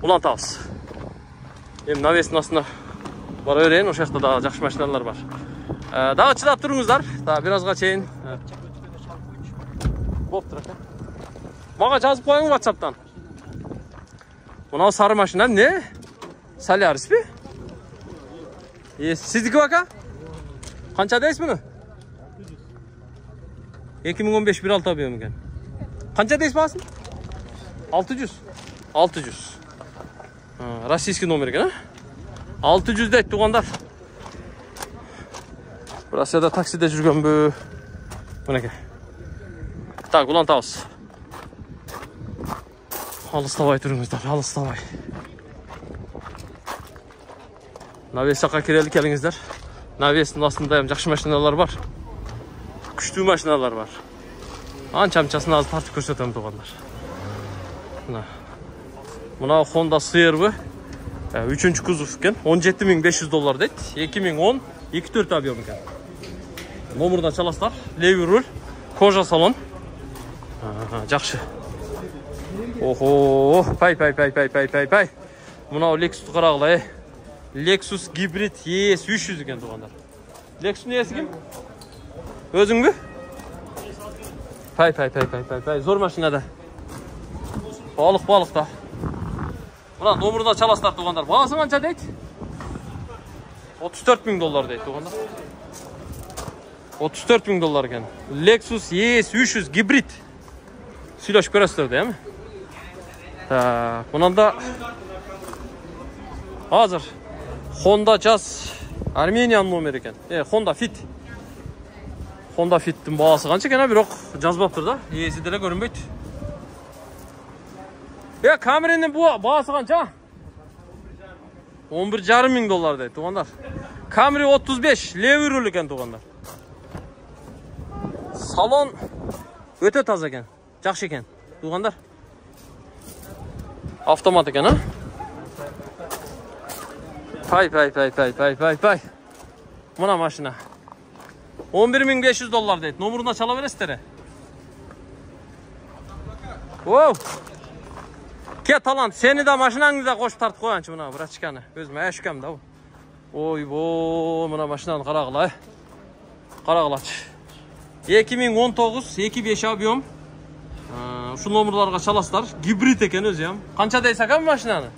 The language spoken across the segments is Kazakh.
улантабыз. Эми навестин астына бара берейин, ошол жакта дагы жакшы машиналар бар. Дагы чыдап туруңуздар. Дагы бир азга чейин. Болуптур ака. Мага жазып коюң WhatsApp'тан. Мына сары машина эмне? Солярисби? Сиздики ака? Канча дейсиз муну? 2015 1.6 объем экен. Канча дейсиз басын? 600. 600. Российский номер экен, 600 дейт тугандар. Россияда таксиде жүргөнбү? Мынеке. Так, улантабыз. Алыстабай туруңуздар, алыстабай. Навесака кирелик келиңиздер. Навестин астында жакшы машиналар бар. Күчтүү машиналар бар. Анча-анчасын азыр тартып көрсөтөм тугандар. Мына Honda CR-бы? 3-чү кузов экен. $17.500 дейт. 2010 2.4 объем экен. Номердан чаласыздар. Левый руль, кожа салон. Жакшы. Охо, пай. Мына Lexus карагыла, Lexus гибрид ES300 экен тугандар. Lexus'un ES ким? Өзүңбү? Пай. Зор машинада. Балык да. Мына номердан чаласыздар тугандар. Баасы канча дейт? $34.000 дейт тугандар. $34.000 экен. Lexus ES300 гибрид. Сүйлөшүп көрөсүздөр да, эми? Так, мынанда азыр Honda Jazz Armenian номер экен. Honda Fit. Honda Fit'tin баасы канча экен, бирок жазбаптыр да. Эси деле көрүнбөйт. Камеринин баасы канча? $11.500 дейт тугандар. Camry 35, левый руль экен тугандар. Салон өтө таза экен, жакшы экен тугандар. Автомат экен, а? Пай. Мына машина. $11.500 дейт. Номерuna чала бересиздер. Воу! Ке талант, сени да машинаңды да кошуп тартып коянчы мына брачканы. Өзүм ашкам да. Ойбо, мына машинаны карагыла. Карагылачы. 2019 2.5 объем. Ушул номерларга чаласыздар. Гибрид экен өзү ям. Канча дейсиз ака машинаны?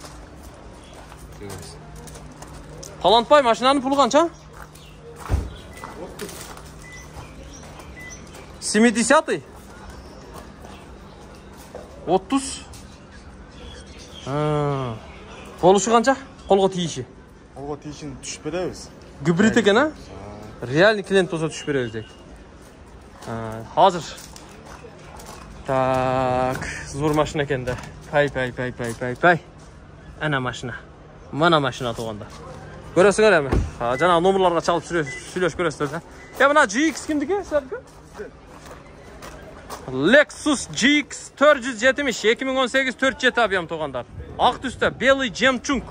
Талантпай машинанын пулу канча? 70-й? 30? Болушу канча? Колго тийиши? Колго тийишин түшүп беребиз. Гибрид экен, а? Реальный клиент болсо түшүп беребиз дейт. Азыр. Так, зор машина экен да. Пай. Ана машина. Мана машина туганда. Көрөсүңөр эми. Жана номерларга чалып сүйлөшүп көрөсүздөр да. Мына GX кимдики? Сиздердики? Lexus GX 470 2018 4.7 объем тугандар. Ак түстө белый жемчуг.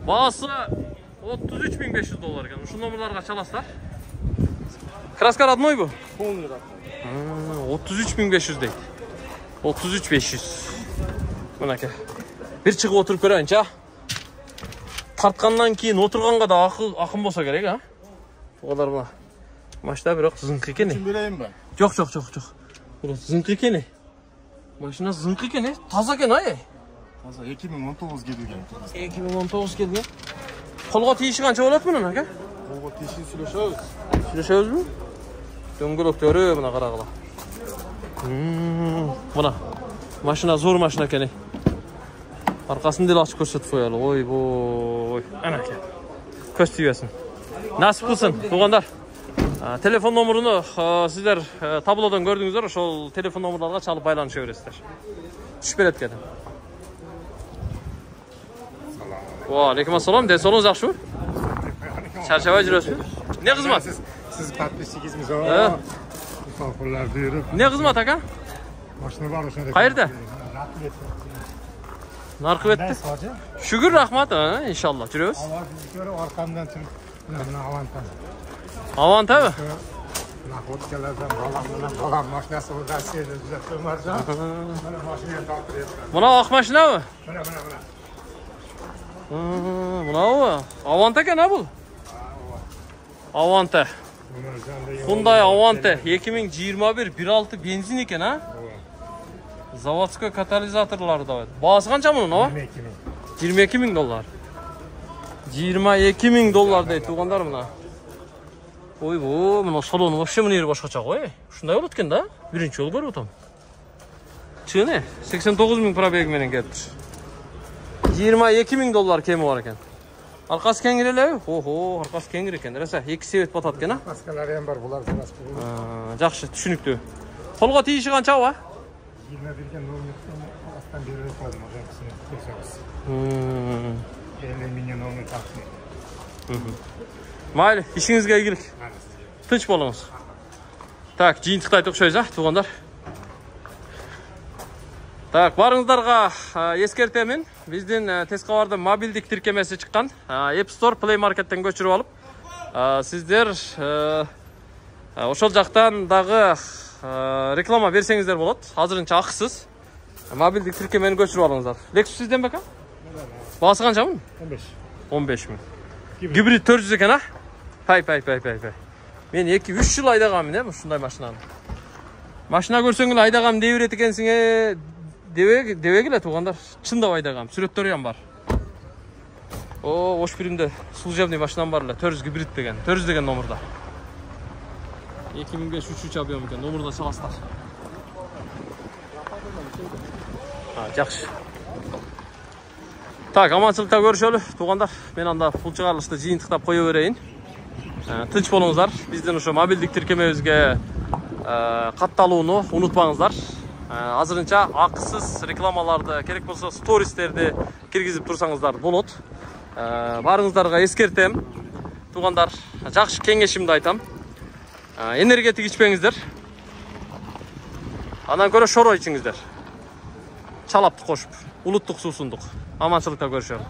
Баасы $33.500 экен. Ушул номерларга чаласыздар. Краска родной бу? Полный. 33.500 дейт. 33.500. Мынаке. Бир чыгып отуруп көрөйүнчү. Тарткандан кийин отурганга да акын болсо керек, а? Олар мына машина бирок зыңкы экен. Берейинби? Жок. Зыңкы экен. Машина зыңкы экен, таза экен, ай. Таза 2019 келген. 2019 келген. Колго тийиши канча болот мунун, ака? Колго тийишин сүйлөшөбүз. Сүйлөшөбүзбү? Дөңгөлөктөрү мына карагыла. Мына машина зор машина экен. Аркасын деле ачып көрсөтүп коелу. Ойбой. Ана экен. Көз тийбесин. Насип кылсын, тугандар. Телефон номеруну сиздер таблодон көрдүңүздөр, ошол телефон номерларга чалып байланыша бересиздер. Түшүп берет экен. Ва, алейкум ассалам. Ден соолугуңуз жакшыбы? Чарчабай жүрөсүзбү? Не кызмат? Сиз подписчигизмиз о. Ufaklar buyurup. Ne kızmat aka? Maşını var ошондой. Кайерде? Наркыбетте. Şükür rahmat ha, inşallah. Жүрөбүз. Аркамдан чыгып, мына аванта. Аванта мы? Находкалардан балам машинасы burada сенде маржа. Мына машина тартып. Мына ак машина мы? Мына. Mınabı? Avante eкен ha bu? Avante. Hyundai Avante 2021 1.6 benzin eкен ha? Zavodskoy katalizatorları da var. Bağısı kança bunun ha? 22 bin dolar. 22 bin dolar deydi tuğanlar mına. Oy bu, mına salonu вообще mına yeri başkaça koy. Şunday olur eкен da. Birinci yol görüp otam. Çığı 89 bin probeg menen kettir. 22 bin dolar kemi var eken. Arkası kengirele? Oho, arkası kengir eken. Rasa 2 sebet batat eken ha? Başkaları hem var bular biraz. Жақсы, түшүнүктүү. Колго тийиши канча ба? 21'den номер астан бери өтмөдүм, ошонусун көрсөңүз. Эле номер тактым. Mayli, işinizge ilgilik. Tınç bolunuz. Tak, жыйынтыктайды окшойбуз а, туугандар. Так, барыңыздарга эскертемин. Биздин тез кабарда мобилдик тиркемеси чыккан. App Store, Play Market'ten көчүрүп алып, сиздер ошол жактан дагы реклама берсеңиздер болот. Азырынча акысыз. Мобилдик тиркемени көчүрүп алыңыздар. Lexus сизден бекен? Баасы канча мун? 15 миң. Гибрид 400 экен а? Пай. Мен 2-3 жыл айдагамын, ушундай машинаны. Машина көрсөң эле айдагам дей берет экенсиңе, дебегиле туугандар. Чындап айдагам, сүрөттөрү ham бар. О, ош биримде служебный машинам бар эле, 400 гибрид деген, 400 деген номерда. 2005 3 объем екен, номерда чыгасыздар. Жакшы. Так, аманчылыкта көрүшөлү, туугандар. Мен анда бул чыгарылышты жыйынтыктап кое берейин. Тынч болуңуздар. Биздин ошо мобилдик тиркемебизге катталууну унутпаңыздар. Азырынча акысыз рекламаларды, керек болсо стористерди киргизип турсаңыздар болот. Барыңыздарга эскертем. Туугандар, жакшы кеңешимди айтам. Энергетик ичпеңиздер. Андан көрө шоро ичиңиздер. Чалапты кошуп, улуттук суусундук. Аманчылыкта көрүшөлү.